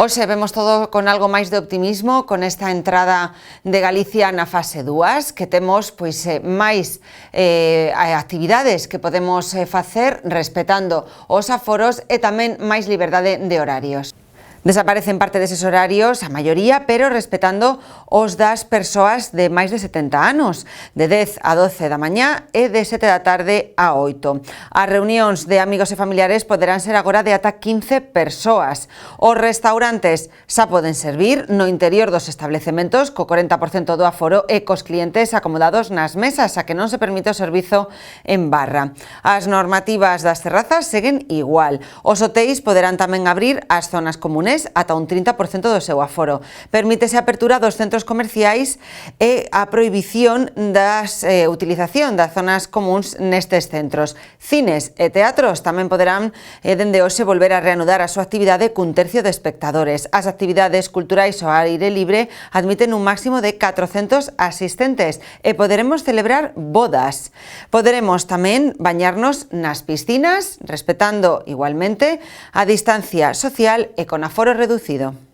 Hoxe vemos todo con algo máis de optimismo con esta entrada de Galicia na fase 2, que temos máis actividades que podemos facer respetando os aforos e tamén máis liberdade de horarios. Desaparecen parte deses horarios, a maioría, pero respetando os das persoas de máis de 70 anos, de 10 a 12 da mañá e de 7 da tarde a 8. As reunións de amigos e familiares poderán ser agora de ata 15 persoas. Os restaurantes xa poden servir no interior dos establecementos co 40% do aforo e cos clientes acomodados nas mesas, a que non se permite o servizo en barra. As normativas das terrazas seguen igual. Os hotéis poderán tamén abrir as zonas comunes ata un 30% do seu aforo. Permítese a apertura dos centros comerciais e a prohibición das utilización das zonas comuns nestes centros. Cines e teatros tamén poderán dende hoxe volver a reanudar a súa actividade cun tercio de espectadores. As actividades culturais ao aire libre admiten un máximo de 400 asistentes e poderemos celebrar bodas. Poderemos tamén bañarnos nas piscinas, respetando igualmente a distancia social e con aforo reducido.